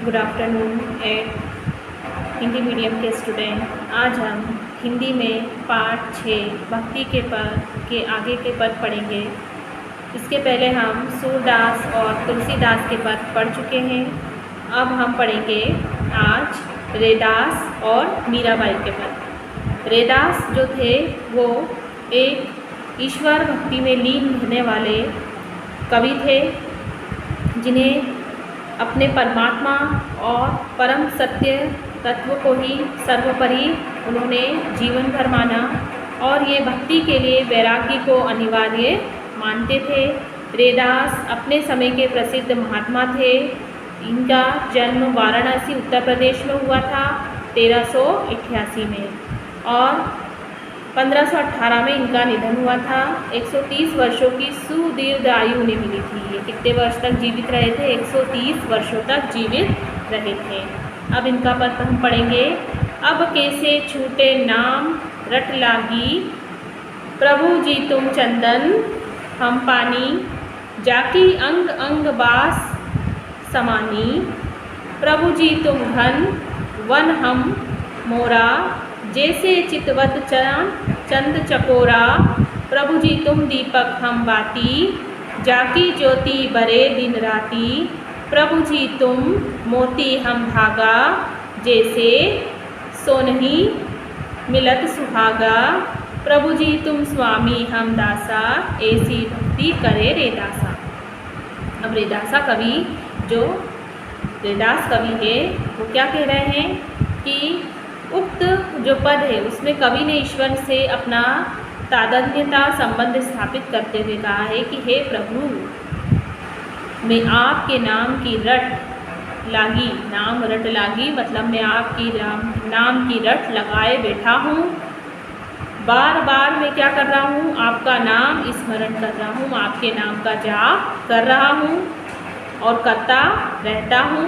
Good afternoon at Hindi medium के student. आज हम हिंदी में पाठ 6 भक्ति के पद के आगे के पद पढ़ेंगे। इसके पहले हम सूरदास और तुलसीदास के पद पढ़ चुके हैं। अब हम पढ़ेंगे आज रैदास और मीराबाई के पद। रैदास जो थे वो एक ईश्वर भक्ति में लीन रहने वाले कवि थे, जिन्हें अपने परमात्मा और परम सत्य तत्व को ही सर्वोपरि उन्होंने जीवन भर माना और ये भक्ति के लिए वैराग्य को अनिवार्य मानते थे। रैदास अपने समय के प्रसिद्ध महात्मा थे। इनका जन्म वाराणसी उत्तर प्रदेश में हुआ था 1388 में और 1518 में इनका निधन हुआ था। 130 वर्षों की सुदीर्घ आयु उन्हें मिली थी। ये कितने वर्ष तक जीवित रहे थे? 130 वर्षों तक जीवित रहे थे। अब इनका पद हम पढ़ेंगे। अब कैसे छूटे नाम रट लागी, प्रभु जी तुम चंदन हम पानी, जाकी अंग अंग बास समानी, प्रभु जी तुम घन वन हम मोरा, जैसे चितवत चंद चकोरा, प्रभु जी तुम दीपक हम बाती, जाकी ज्योति बरे दिन राती, प्रभु जी तुम मोती हम धागा, जैसे सोनही मिलत सुहागा, प्रभु जी तुम स्वामी हम दासा, ऐसी भक्ति करे रैदासा। अब रैदासा कवि जो रैदास कवि है वो क्या कह रहे हैं कि उक्त जो पद है उसमें कवि ने ईश्वर से अपना तादात्म्यता संबंध स्थापित करते हुए कहा है कि हे प्रभु, मैं आपके नाम की रट लागी, नाम रट लागी मतलब मैं आपकी नाम की रट लगाए बैठा हूँ। बार बार मैं क्या कर रहा हूँ? आपका नाम स्मरण कर रहा हूँ, आपके नाम का जाप कर रहा हूँ और करता रहता हूँ।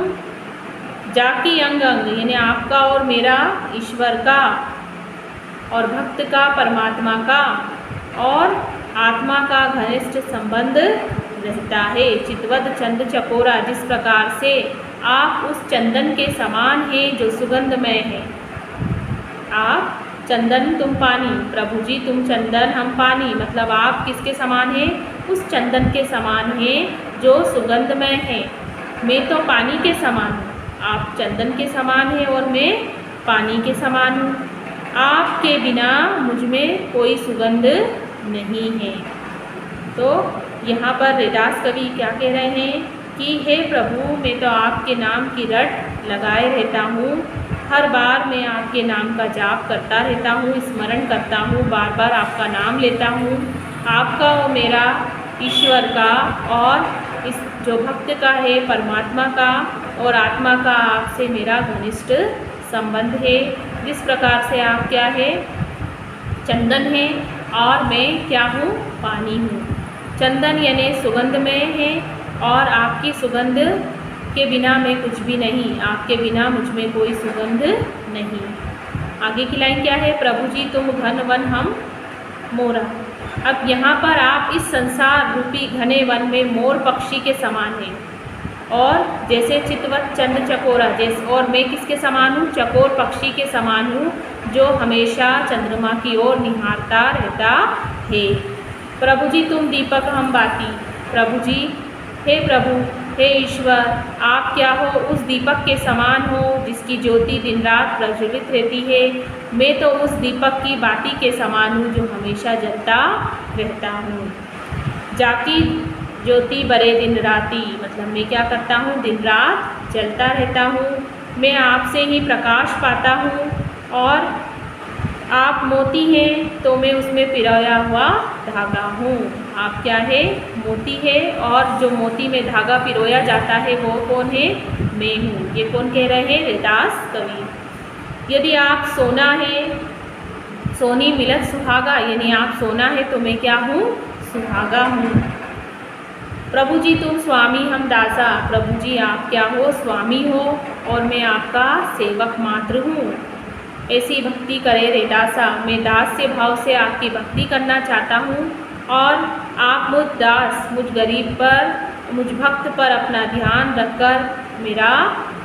जाकी अंग अंग यानी आपका और मेरा, ईश्वर का और भक्त का, परमात्मा का और आत्मा का घनिष्ठ संबंध रहता है। चितवद चंद चकोरा, जिस प्रकार से आप उस चंदन के समान हैं जो सुगंधमय है। आप चंदन तुम पानी, प्रभु जी तुम चंदन हम पानी, मतलब आप किसके समान हैं? उस चंदन के समान हैं जो सुगंधमय है। मैं तो पानी के समान हूँ, आप चंदन के समान हैं और मैं पानी के समान हूँ। आपके बिना मुझ में कोई सुगंध नहीं है। तो यहाँ पर रैदास कवि क्या कह रहे हैं कि हे प्रभु, मैं तो आपके नाम की रट लगाए रहता हूँ। हर बार मैं आपके नाम का जाप करता रहता हूँ, स्मरण करता हूँ, बार बार आपका नाम लेता हूँ। आपका और मेरा, ईश्वर का और इस जो भक्त का है परमात्मा का और आत्मा का आपसे मेरा घनिष्ठ संबंध है। जिस प्रकार से आप क्या है? चंदन है और मैं क्या हूँ? पानी हूँ। चंदन यानी सुगंधमय है और आपकी सुगंध के बिना मैं कुछ भी नहीं, आपके बिना मुझ में कोई सुगंध नहीं। आगे की लाइन क्या है? प्रभु जी तुम घन वन हम मोरा। अब यहाँ पर आप इस संसार रूपी घने वन में मोर पक्षी के समान हैं और जैसे चितवत चंद चकोरा, जैसे और मैं किसके समान हूँ? चकोर पक्षी के समान हूँ जो हमेशा चंद्रमा की ओर निहारता रहता है। प्रभु जी तुम दीपक हम बाती, प्रभु जी हे प्रभु, हे ईश्वर, आप क्या हो? उस दीपक के समान हो जिसकी ज्योति दिन रात प्रज्वलित रहती है। मैं तो उस दीपक की बाती के समान हूँ जो हमेशा जलता रहता हूँ। जाकी ज्योति बरे दिन राती मतलब मैं क्या करता हूँ? दिन रात जलता रहता हूँ। मैं आपसे ही प्रकाश पाता हूँ और आप मोती हैं तो मैं उसमें पिरोया हुआ धागा हूँ। आप क्या है? मोती है और जो मोती में धागा पिरोया जाता है वो कौन है? मैं हूँ। ये कौन कह रहे हैं? रैदास कवि। यदि आप सोना है, सोनी मिलत सुहागा यानी आप सोना है तो मैं क्या हूँ? सुहागा हूँ। प्रभु जी तुम स्वामी हम दासा, प्रभु जी आप क्या हो? स्वामी हो और मैं आपका सेवक मात्र हूँ। ऐसी भक्ति करे रैदासा। मैं दास से भाव से आपकी भक्ति करना चाहता हूँ और आप मुझ दास, मुझ गरीब पर, मुझ भक्त पर अपना ध्यान रखकर मेरा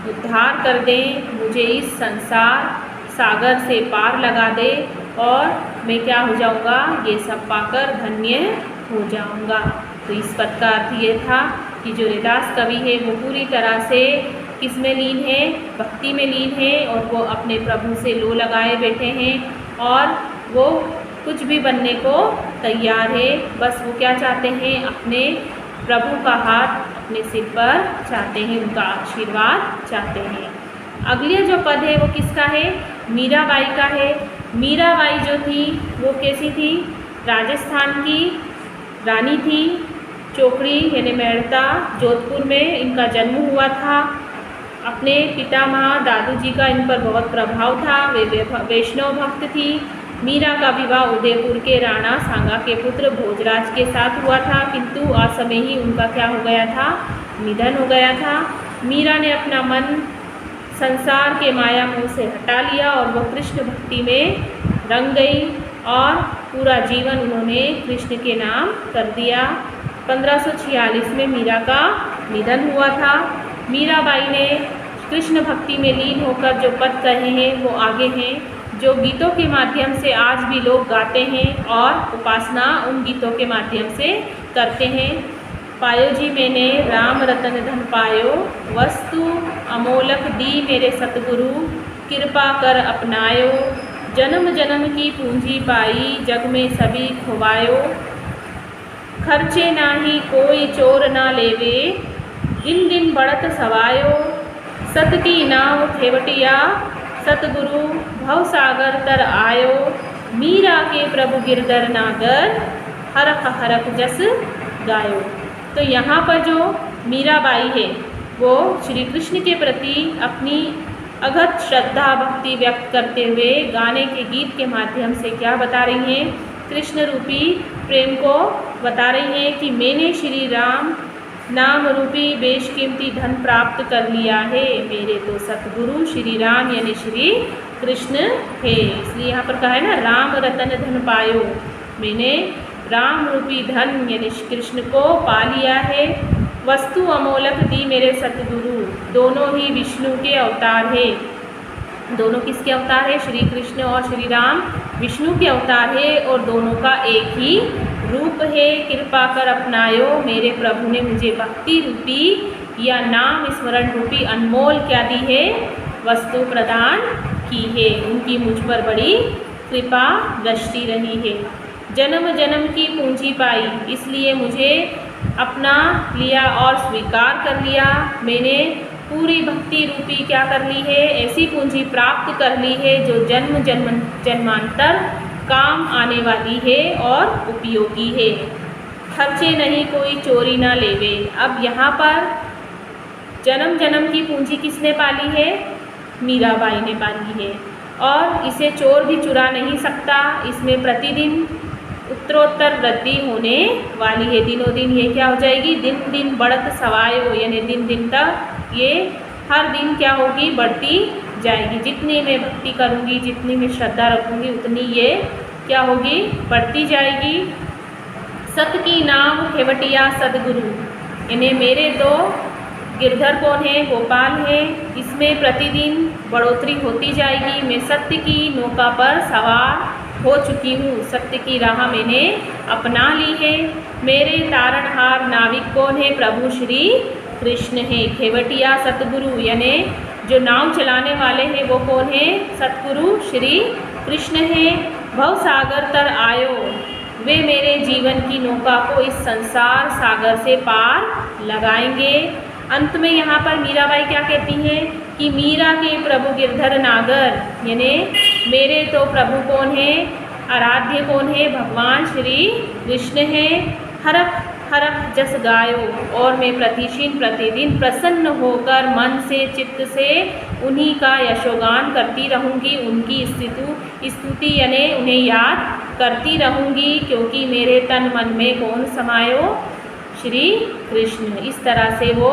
उद्धार कर दें, मुझे इस संसार सागर से पार लगा दे और मैं क्या हो जाऊँगा, ये सब पाकर धन्य हो जाऊँगा। तो इस पद का अर्थ ये था कि जो रैदास कवि है वो पूरी तरह से किस में लीन है, भक्ति में लीन है और वो अपने प्रभु से लो लगाए बैठे हैं और वो कुछ भी बनने को तैयार है। बस वो क्या चाहते हैं, अपने प्रभु का हाथ अपने सिर पर चाहते हैं, उनका आशीर्वाद चाहते हैं। अगले जो पद है वो किसका है, मीराबाई का है। मीराबाई जो थी वो कैसी थी, राजस्थान की रानी थी। चोकड़ी यानी मेड़ता जोधपुर में इनका जन्म हुआ था। अपने पितामह दादू जी का इन पर बहुत प्रभाव था, वे वैष्णव भक्त थी। मीरा का विवाह उदयपुर के राणा सांगा के पुत्र भोजराज के साथ हुआ था, किंतु असमय ही उनका क्या हो गया था, निधन हो गया था। मीरा ने अपना मन संसार के माया मोह से हटा लिया और वह कृष्ण भक्ति में रंग गई और पूरा जीवन उन्होंने कृष्ण के नाम कर दिया। 1546 में मीरा का निधन हुआ था। मीराबाई ने कृष्ण भक्ति में लीन होकर जो पद कहे हैं वो आगे हैं, जो गीतों के माध्यम से आज भी लोग गाते हैं और उपासना उन गीतों के माध्यम से करते हैं। पायो जी मैंने राम रतन धन पायो, वस्तु अमोलक दी मेरे सतगुरु, कृपा कर अपनायो, जन्म जन्म की पूंजी पाई, जग में सभी खुवायो, खर्चे नाही कोई चोर ना लेवे, दिन दिन बढ़त सवायो, सत की नाव थेवटिया, सतगुरु भवसागर तर आयो, मीरा के प्रभु गिरधर नागर, हरख हरख जस गायो। तो यहाँ पर जो मीराबाई है वो श्री कृष्ण के प्रति अपनी अगत श्रद्धा भक्ति व्यक्त करते हुए गाने के गीत के माध्यम से क्या बता रही हैं, कृष्ण रूपी प्रेम को बता रही हैं कि मैंने श्री राम नाम रूपी बेशकीमती धन प्राप्त कर लिया है, मेरे तो सतगुरु श्री राम यानी श्री कृष्ण है। इसलिए यहाँ पर कहा है ना, राम रतन धन पायो, मैंने राम रूपी धन यानी कृष्ण को पा लिया है। वस्तु अमोलक दी मेरे सतगुरु, दोनों ही विष्णु के अवतार है। दोनों किसके अवतार है, श्री कृष्ण और श्री राम विष्णु के अवतार है और दोनों का एक ही रूप है। कृपा कर अपनायो, मेरे प्रभु ने मुझे भक्ति रूपी या नाम स्मरण रूपी अनमोल क्या दी है, वस्तु प्रदान की है। उनकी मुझ पर बड़ी कृपा दृष्टि रही है। जन्म जन्म की पूंजी पाई, इसलिए मुझे अपना लिया और स्वीकार कर लिया। मैंने पूरी भक्ति रूपी क्या कर ली है, ऐसी पूंजी प्राप्त कर ली है जो जन्म जन्मांतर काम आने वाली है और उपयोगी है। खर्चे नहीं कोई चोरी ना लेवे। अब यहाँ पर जन्म जन्म की पूंजी किसने पाली है, मीराबाई ने पाली है और इसे चोर भी चुरा नहीं सकता। इसमें प्रतिदिन उत्तरोत्तर वृद्धि होने वाली है। दिनों दिन ये क्या हो जाएगी, दिन दिन बढ़त सवायो, यानी दिन दिन तक ये हर दिन क्या होगी, बढ़ती जाएगी। जितनी मैं भक्ति करूँगी, जितनी मैं श्रद्धा रखूँगी, उतनी ये क्या होगी, बढ़ती जाएगी। सत की नाम खेवटिया सदगुरु, यानी मेरे दो गिरधर कौन है, गोपाल है, इसमें प्रतिदिन बढ़ोतरी होती जाएगी। मैं सत्य की नौका पर सवार हो चुकी हूँ, सत्य की राह मैंने अपना ली है। मेरे तारणहार नाविक कौन है, प्रभु श्री कृष्ण है। खेवटिया सतगुरु, यानी जो नाव चलाने वाले हैं वो कौन है, सतगुरु श्री कृष्ण है। भव सागर तर आयो, वे मेरे जीवन की नौका को इस संसार सागर से पार लगाएंगे। अंत में यहाँ पर मीराबाई क्या कहती हैं कि मीरा के प्रभु गिरधर नागर, यानी मेरे तो प्रभु कौन है, आराध्य कौन है, भगवान श्री कृष्ण है। हरख हरख जस गायो, और मैं प्रतिदिन प्रसन्न होकर मन से चित्त से उन्हीं का यशोगान करती रहूँगी, उनकी स्तुति यानी उन्हें याद करती रहूँगी, क्योंकि मेरे तन मन में कौन समायो, श्री कृष्ण। इस तरह से वो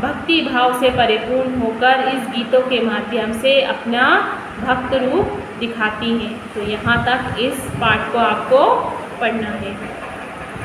भक्ति भाव से परिपूर्ण होकर इस गीतों के माध्यम से अपना भक्त रूप दिखाती हैं। तो यहाँ तक इस पाठ को आपको पढ़ना है।